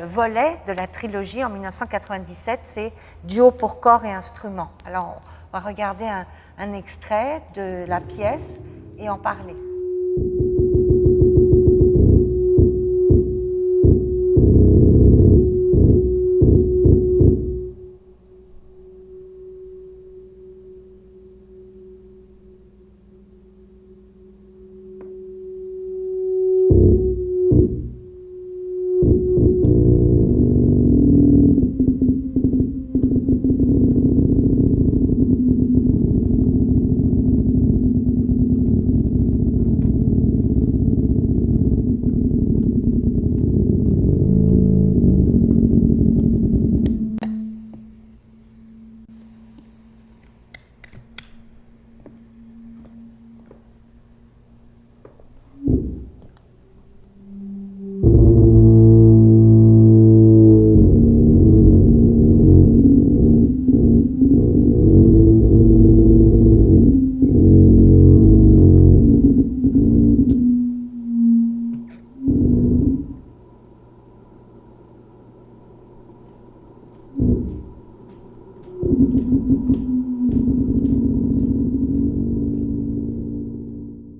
volet de la trilogie en 1997, c'est duo pour corps et instruments. Alors, on va regarder un extrait de la pièce et en parler.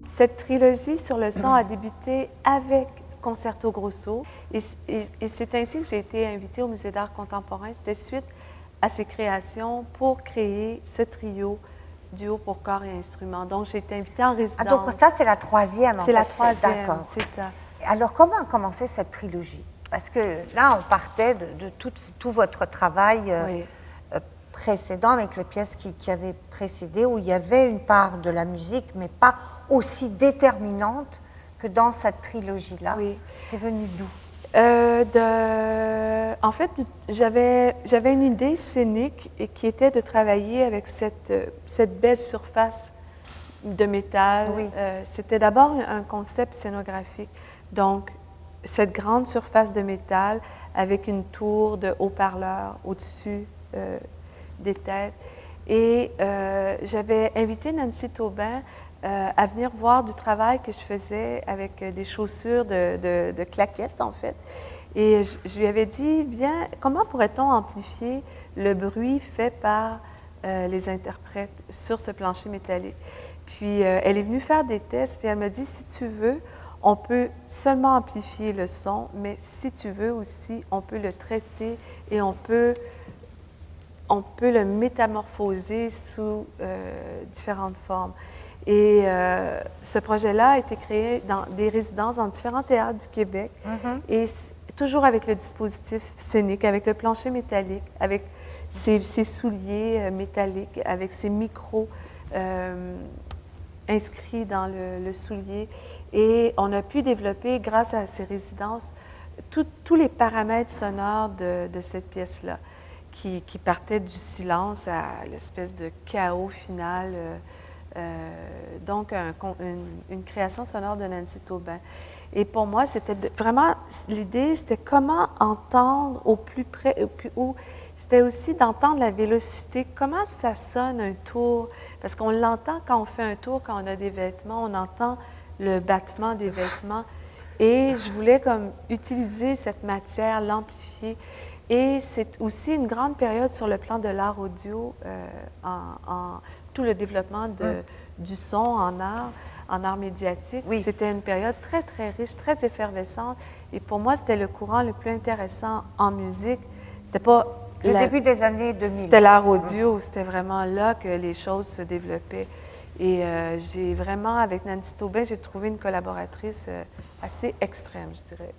Cette trilogie sur le son a débuté avec Concerto Grosso et c'est ainsi que j'ai été invitée au Musée d'art contemporain. C'était suite à ces créations pour créer ce trio duo pour corps et instruments. Donc, j'ai été invitée en résidence. Ah, donc ça, c'est la troisième, en fait. C'est la troisième, d'accord. c'est ça. Alors, comment a commencé cette trilogie? Parce que là, on partait de tout votre travail précédent avec les pièces qui avaient précédé, où il y avait une part de la musique, mais pas aussi déterminante que dans cette trilogie-là. Oui. C'est venu d'où? En fait, j'avais une idée scénique et qui était de travailler avec cette belle surface de métal. Oui. C'était d'abord un concept scénographique. Donc, cette grande surface de métal avec une tour de haut-parleurs au-dessus des têtes. Et j'avais invité Nancy Taubin à venir voir du travail que je faisais avec des chaussures de claquettes, en fait. Et je lui avais dit, viens, comment pourrait-on amplifier le bruit fait par les interprètes sur ce plancher métallique? Puis, elle est venue faire des tests, puis elle m'a dit, si tu veux, on peut seulement amplifier le son, mais si tu veux aussi, on peut le traiter et on peut on peut le métamorphoser sous différentes formes. Et ce projet-là a été créé dans des résidences dans différents théâtres du Québec, et toujours avec le dispositif scénique, avec le plancher métallique, avec ses souliers métalliques, avec ses micros inscrits dans le soulier. Et on a pu développer, grâce à ces résidences, tous les paramètres sonores de cette pièce-là, qui partait du silence à l'espèce de chaos final. Donc, une création sonore de Nancy Taubin. Et pour moi, c'était vraiment, l'idée, c'était comment entendre au plus près, au plus haut. C'était aussi d'entendre la vélocité, comment ça sonne un tour. Parce qu'on l'entend quand on fait un tour, quand on a des vêtements, on entend le battement des vêtements. Et je voulais comme utiliser cette matière, l'amplifier. Et c'est aussi une grande période sur le plan de l'art audio, tout le développement du son en art médiatique. Oui. C'était une période très, très riche, très effervescente. Et pour moi, c'était le courant le plus intéressant en musique. C'était pas le début des années 2000. C'était l'art audio. C'était vraiment là que les choses se développaient. Et j'ai vraiment, avec Nancy Taubin, j'ai trouvé une collaboratrice assez extrême, je dirais.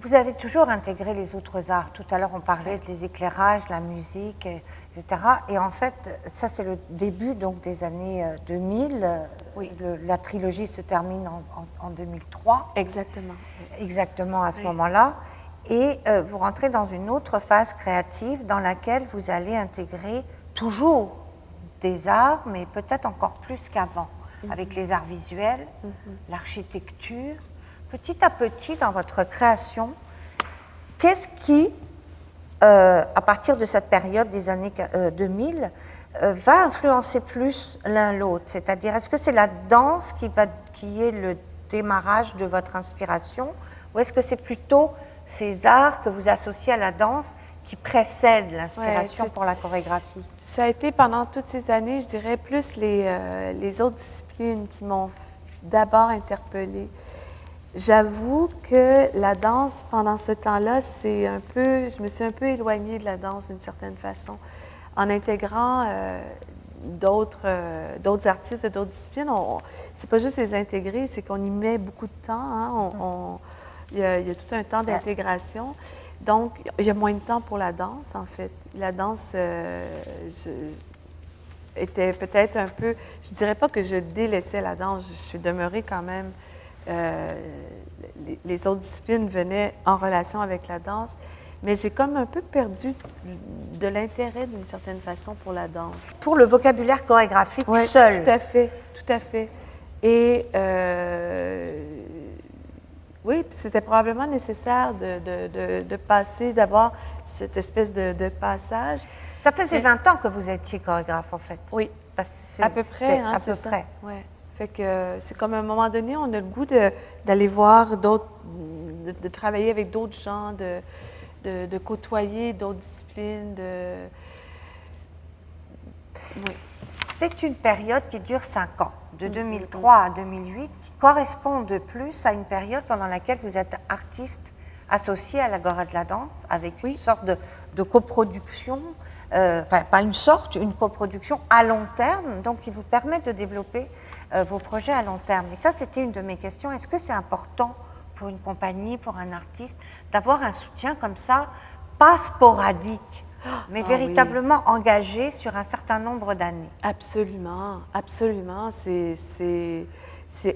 Vous avez toujours intégré les autres arts. Tout à l'heure, on parlait des éclairages, la musique, etc. Et en fait, ça, c'est le début donc, des années 2000. Oui. La trilogie se termine en 2003. Exactement. Exactement à ce moment-là. Et vous rentrez dans une autre phase créative dans laquelle vous allez intégrer toujours des arts, mais peut-être encore plus qu'avant, avec les arts visuels, l'architecture. Petit à petit, dans votre création, qu'est-ce qui, à partir de cette période des années 2000, va influencer plus l'un l'autre? C'est-à-dire, est-ce que c'est la danse qui est le démarrage de votre inspiration, ou est-ce que c'est plutôt ces arts que vous associez à la danse qui précèdent l'inspiration pour la chorégraphie? Ça a été pendant toutes ces années, je dirais, plus les autres disciplines qui m'ont d'abord interpellée. J'avoue que la danse, pendant ce temps-là, je me suis un peu éloignée de la danse d'une certaine façon. En intégrant d'autres artistes de d'autres disciplines, c'est pas juste les intégrer, c'est qu'on y met beaucoup de temps. Hein, il y a tout un temps d'intégration. Donc, il y a moins de temps pour la danse, en fait. La danse était peut-être un peu... Je dirais pas que je délaissais la danse, je suis demeurée quand même... les autres disciplines venaient en relation avec la danse, mais j'ai comme un peu perdu de l'intérêt d'une certaine façon pour la danse. Pour le vocabulaire chorégraphique seul. Tout à fait, tout à fait. Et oui, puis c'était probablement nécessaire de passer, d'avoir cette espèce de passage. Ça faisait 20 ans que vous étiez chorégraphe, en fait. Oui, à peu près. Hein, à peu près. Ouais. Fait que c'est comme à un moment donné, on a le goût d'aller voir d'autres, de travailler avec d'autres gens, de côtoyer d'autres disciplines. Oui. C'est une période qui dure 5 ans, de 2003 à 2008, qui correspond de plus à une période pendant laquelle vous êtes artiste associé à l'Agora de la danse, avec une sorte de coproduction, enfin pas une sorte, une coproduction à long terme, donc qui vous permet de développer vos projets à long terme. Et ça, c'était une de mes questions. Est-ce que c'est important pour une compagnie, pour un artiste, d'avoir un soutien comme ça, pas sporadique, mais véritablement engagé sur un certain nombre d'années? Absolument, absolument. C'est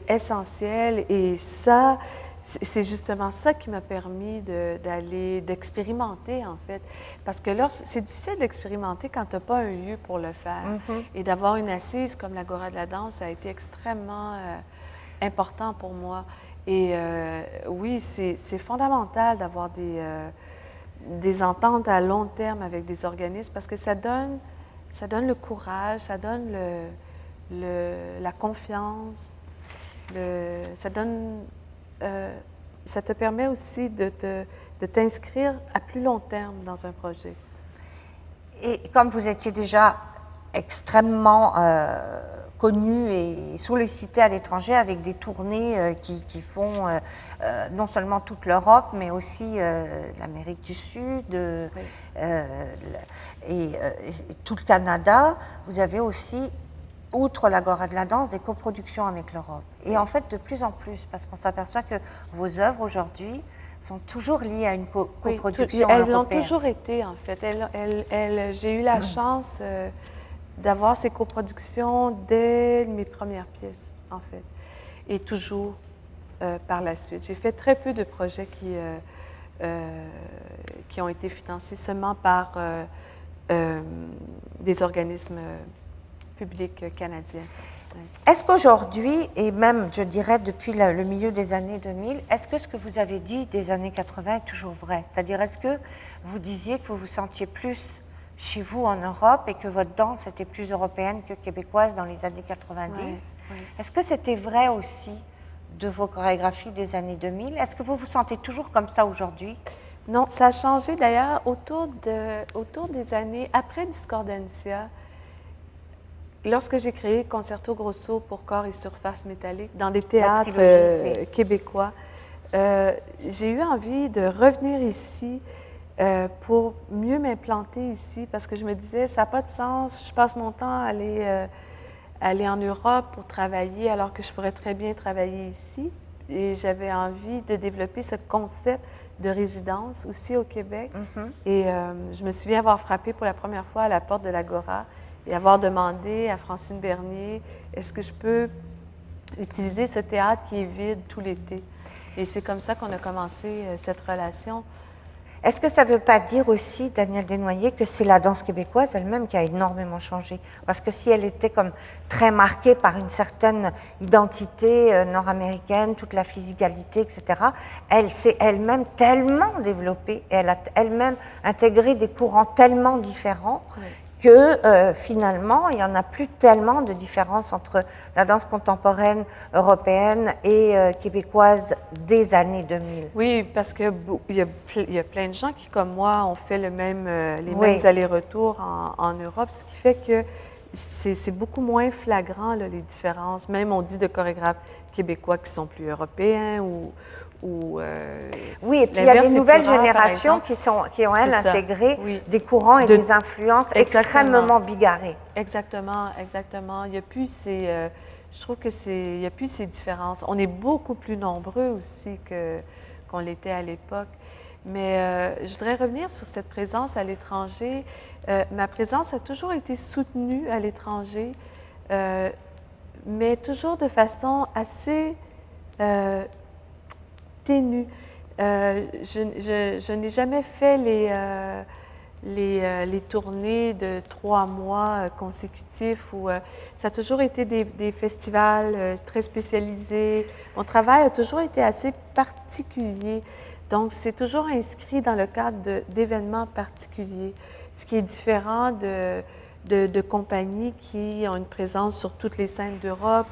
essentiel. Et ça, c'est justement ça qui m'a permis d'expérimenter, en fait. Parce que là, c'est difficile d'expérimenter quand tu n'as pas un lieu pour le faire. Et d'avoir une assise comme l'Agora de la danse, ça a été extrêmement important pour moi. Et oui, c'est fondamental d'avoir des ententes à long terme avec des organismes parce que ça donne le courage, ça donne la confiance, ça te permet aussi de t'inscrire à plus long terme dans un projet. Et comme vous étiez déjà extrêmement connus et sollicités à l'étranger avec des tournées qui font non seulement toute l'Europe, mais aussi l'Amérique du Sud et tout le Canada. Vous avez aussi, outre l'Agora de la danse, des coproductions avec l'Europe. Et en fait, de plus en plus, parce qu'on s'aperçoit que vos œuvres aujourd'hui sont toujours liées à une coproduction elles européenne. l'ont toujours été, en fait. J'ai eu la chance d'avoir ces coproductions dès mes premières pièces, en fait, et toujours par la suite. J'ai fait très peu de projets qui ont été financés seulement par des organismes publics canadiens. Ouais. Est-ce qu'aujourd'hui, et même, je dirais, depuis le milieu des années 2000, est-ce que ce que vous avez dit des années 80 est toujours vrai? C'est-à-dire, est-ce que vous disiez que vous vous sentiez plus chez vous en Europe et que votre danse était plus européenne que québécoise dans les années 90? Ouais. Est-ce que c'était vrai aussi de vos chorégraphies des années 2000? Est-ce que vous vous sentez toujours comme ça aujourd'hui? Non, ça a changé d'ailleurs autour des années après Discordancia. Lorsque j'ai créé Concerto Grosso pour corps et surface métallique dans des théâtres québécois, j'ai eu envie de revenir ici pour mieux m'implanter ici parce que je me disais, ça n'a pas de sens, je passe mon temps à aller en Europe pour travailler alors que je pourrais très bien travailler ici. Et j'avais envie de développer ce concept de résidence aussi au Québec. Et je me souviens avoir frappé pour la première fois à la porte de l'Agora et avoir demandé à Francine Bernier, est-ce que je peux utiliser ce théâtre qui est vide tout l'été? Et c'est comme ça qu'on a commencé cette relation. Est-ce que ça ne veut pas dire aussi, Danielle Desnoyers, que c'est la danse québécoise elle-même qui a énormément changé? Parce que si elle était comme très marquée par une certaine identité nord-américaine, toute la physicalité, etc., elle s'est elle-même tellement développée, et elle a elle-même intégré des courants tellement différents que finalement, il n'y en a plus tellement de différence entre la danse contemporaine européenne et québécoise des années 2000. Oui, parce qu'il y a plein de gens qui, comme moi, ont fait les mêmes allers-retours en Europe, ce qui fait que c'est beaucoup moins flagrant, là, les différences. Même on dit de chorégraphes québécois qui sont plus européens ou oui, et puis il y a des nouvelles générations qui ont, elles, intégré des courants et des influences extrêmement bigarrées. Exactement, exactement. Il n'y a plus ces... je trouve que il n'y a plus ces différences. On est beaucoup plus nombreux aussi qu'on l'était à l'époque. Mais je voudrais revenir sur cette présence à l'étranger. Ma présence a toujours été soutenue à l'étranger, mais toujours de façon assez... ténue. Je n'ai jamais fait les tournées de 3 mois consécutifs. Ça a toujours été des festivals très spécialisés. Mon travail a toujours été assez particulier. Donc, c'est toujours inscrit dans le cadre d'événements particuliers, ce qui est différent de compagnies qui ont une présence sur toutes les scènes d'Europe.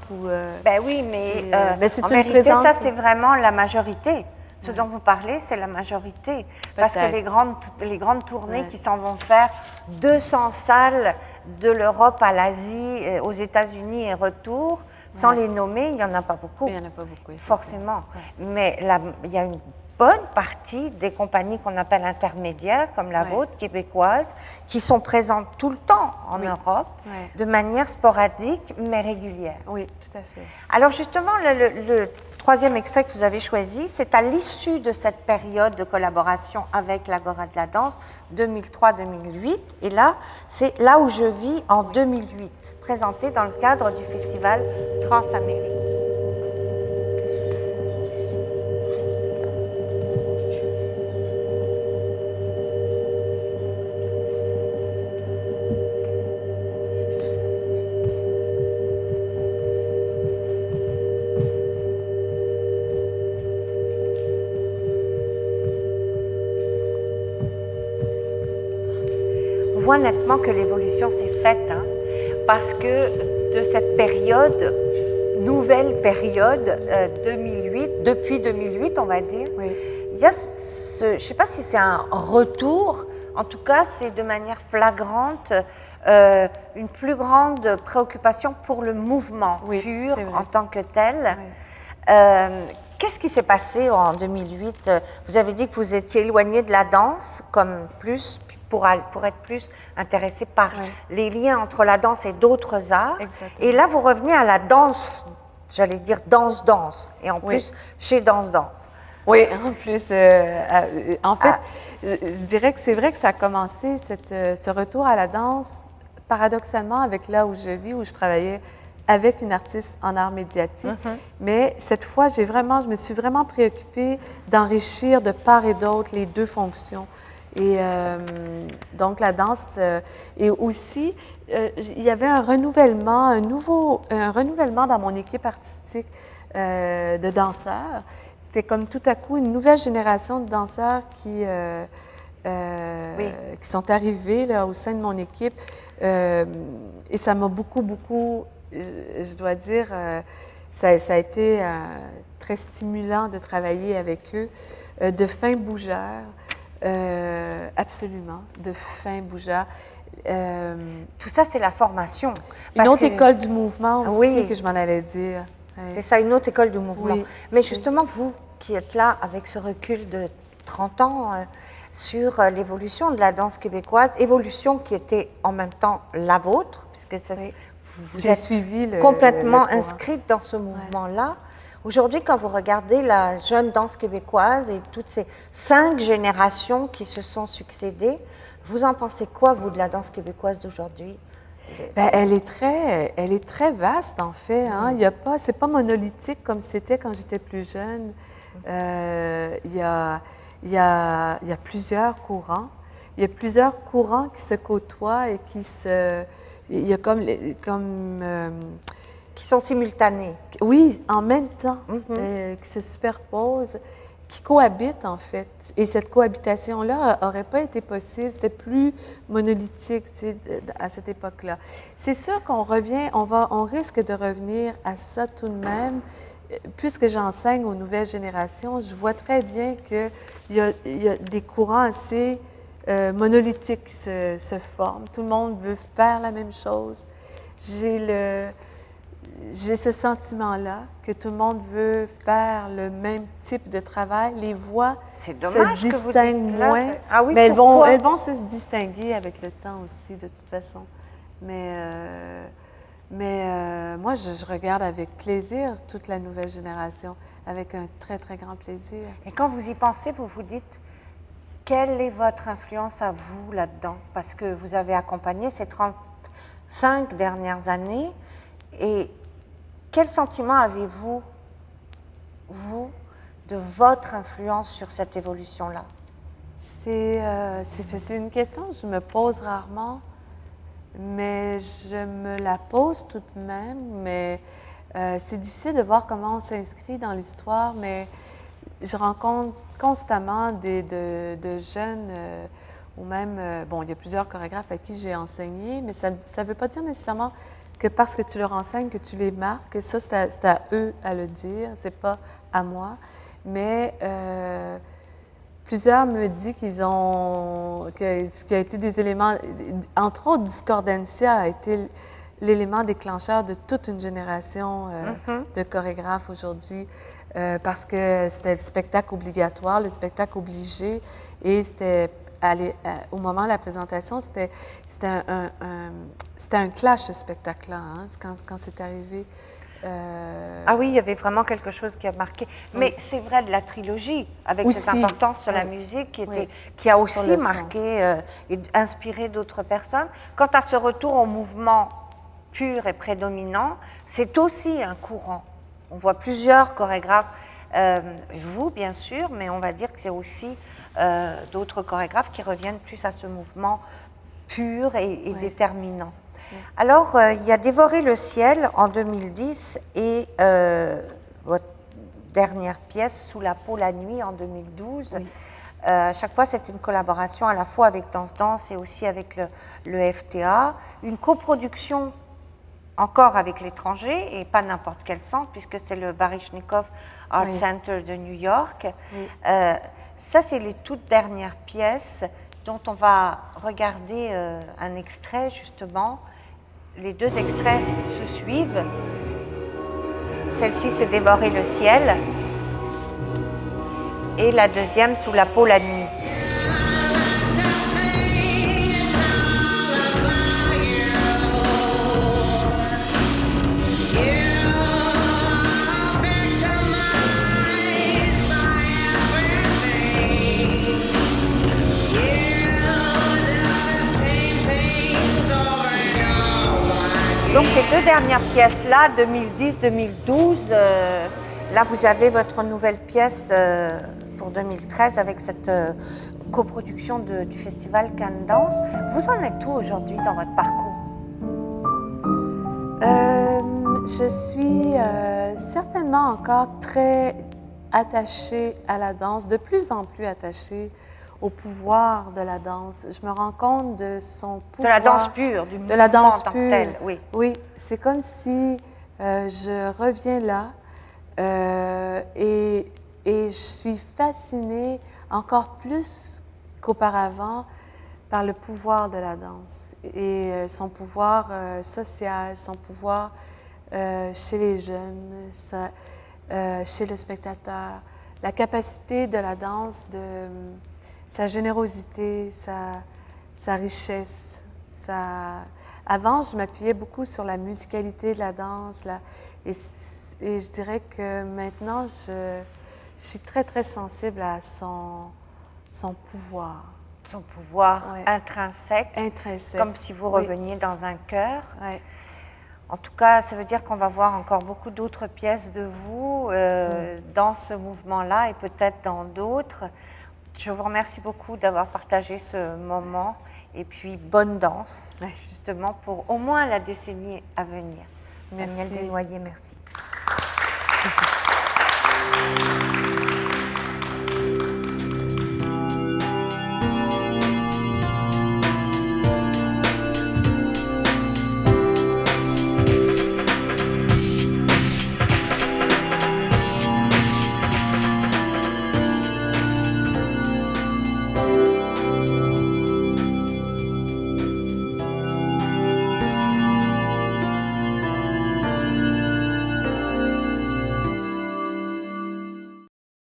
Ben oui, mais c'est en une vérité, présence... ça, c'est vraiment la majorité. Ce dont vous parlez, c'est la majorité. Parce que les grandes tournées qui s'en vont faire 200 salles de l'Europe à l'Asie, aux États-Unis et retour, sans les nommer, il n'y en a pas beaucoup. Il n'y en a pas beaucoup. Forcément. Mais il y a une bonne partie des compagnies qu'on appelle intermédiaires, comme la vôtre, québécoise, qui sont présentes tout le temps en Europe, de manière sporadique, mais régulière. Oui, tout à fait. Alors justement, le troisième extrait que vous avez choisi, c'est à l'issue de cette période de collaboration avec l'Agora de la danse, 2003-2008. Et là, c'est Là où je vis en 2008, présenté dans le cadre du festival Transamérique. On voit nettement que l'évolution s'est faite, hein, parce que de cette période, nouvelle période 2008, depuis 2008 on va dire, il y a je ne sais pas si c'est un retour, en tout cas c'est de manière flagrante une plus grande préoccupation pour le mouvement pur en tant que tel. Oui. Qu'est-ce qui s'est passé en 2008? Vous avez dit que vous étiez éloigné de la danse comme plus pour être plus intéressé par les liens entre la danse et d'autres arts. Exactement. Et là, vous revenez à la danse, j'allais dire danse, et en plus chez Danse. Oui, en plus, en fait, je dirais que c'est vrai que ça a commencé, ce retour à la danse, paradoxalement, avec là où je vis, où je travaillais avec une artiste en art médiatique. Mais cette fois, je me suis vraiment préoccupée d'enrichir de part et d'autre les deux fonctions. Et donc, la danse, et aussi, il y avait un renouvellement dans mon équipe artistique de danseurs. C'était comme tout à coup une nouvelle génération de danseurs qui sont arrivés là, au sein de mon équipe. Et ça m'a beaucoup, je dois dire, ça a été très stimulant de travailler avec eux, de fins bougeurs, absolument, de fins bougeurs. Tout ça, c'est la formation. Une autre école du mouvement aussi, que je m'en allais dire. C'est ça, une autre école du mouvement. Oui. Mais justement, vous qui êtes là avec ce recul de 30 ans sur l'évolution de la danse québécoise, évolution qui était en même temps la vôtre, puisque ça, vous êtes suivi complètement inscrite dans ce mouvement-là. Aujourd'hui, quand vous regardez la jeune danse québécoise et toutes ces 5 générations qui se sont succédées, vous en pensez quoi, vous, de la danse québécoise d'aujourd'hui? Bien, elle est très vaste, en fait. Hein? C'est pas monolithique comme c'était quand j'étais plus jeune. Il y a plusieurs courants. Il y a plusieurs courants qui se côtoient et qui sont simultanés. Oui, en même temps, qui se superposent, qui cohabitent en fait. Et cette cohabitation-là n'aurait pas été possible, c'était plus monolithique à cette époque-là. C'est sûr qu'on risque de revenir à ça tout de même. Puisque j'enseigne aux nouvelles générations, je vois très bien qu'il y a des courants assez monolithiques qui se forment. Tout le monde veut faire la même chose. J'ai ce sentiment-là que tout le monde veut faire le même type de travail. Les voix se distinguent moins, mais elles vont se distinguer avec le temps aussi, de toute façon. Mais moi, je regarde avec plaisir toute la nouvelle génération, avec un très, très grand plaisir. Et quand vous y pensez, vous vous dites, quelle est votre influence à vous là-dedans? Parce que vous avez accompagné ces 35 dernières années. Et quel sentiment avez-vous, vous, de votre influence sur cette évolution-là? C'est une question que je me pose rarement. Mais je me la pose tout de même, mais c'est difficile de voir comment on s'inscrit dans l'histoire, mais je rencontre constamment de jeunes, ou même, il y a plusieurs chorégraphes à qui j'ai enseigné, mais ça ne veut pas dire nécessairement que parce que tu leur enseignes que tu les marques, ça c'est à eux à le dire, c'est pas à moi, mais plusieurs me disent ce qui a été des éléments, entre autres, Discordancia a été l'élément déclencheur de toute une génération de chorégraphes aujourd'hui, parce que c'était le spectacle obligatoire, le spectacle obligé, et c'était, au moment de la présentation, c'était un clash, ce spectacle-là, hein, quand c'est arrivé. Ah oui, il y avait vraiment quelque chose qui a marqué. Mais c'est vrai de la trilogie, avec aussi, cette importance sur la musique qui a aussi marqué et inspiré d'autres personnes. Quant à ce retour au mouvement pur et prédominant, c'est aussi un courant. On voit plusieurs chorégraphes, vous bien sûr, mais on va dire que c'est aussi d'autres chorégraphes qui reviennent plus à ce mouvement pur et déterminant. Alors, il y a Dévorer le ciel en 2010 et votre dernière pièce, Sous la peau la nuit en 2012. À chaque fois, c'est une collaboration à la fois avec Danse et aussi avec le FTA. Une coproduction encore avec l'étranger et pas n'importe quel centre, puisque c'est le Baryshnikov Art Center de New York. Ça, c'est les toutes dernières pièces dont on va regarder un extrait justement. Les deux extraits se suivent. Celle-ci, c'est Dévorer le ciel. Et la deuxième, Sous la peau la nuit. Donc ces deux dernières pièces-là, 2010-2012, là vous avez votre nouvelle pièce pour 2013 avec cette coproduction du festival Cannes Danse. Vous en êtes où aujourd'hui dans votre parcours? Je suis certainement encore très attachée à la danse, de plus en plus attachée au pouvoir de la danse. Je me rends compte de son pouvoir. De la danse pure, du mouvement de la danse en tant que pure. tel, oui. Oui, c'est comme si je reviens là et je suis fascinée encore plus qu'auparavant par le pouvoir de la danse et son pouvoir social, son pouvoir chez les jeunes, chez le spectateur, la capacité de la danse de sa générosité, sa richesse. Avant, je m'appuyais beaucoup sur la musicalité de la danse, et je dirais que maintenant, je suis très, très sensible à son pouvoir. Son pouvoir Ouais. intrinsèque, comme si vous reveniez dans un chœur. Ouais. En tout cas, ça veut dire qu'on va voir encore beaucoup d'autres pièces de vous dans ce mouvement-là et peut-être dans d'autres. Je vous remercie beaucoup d'avoir partagé ce moment et puis bonne danse, justement, pour au moins la décennie à venir. Merci. Danielle Desnoyers, merci.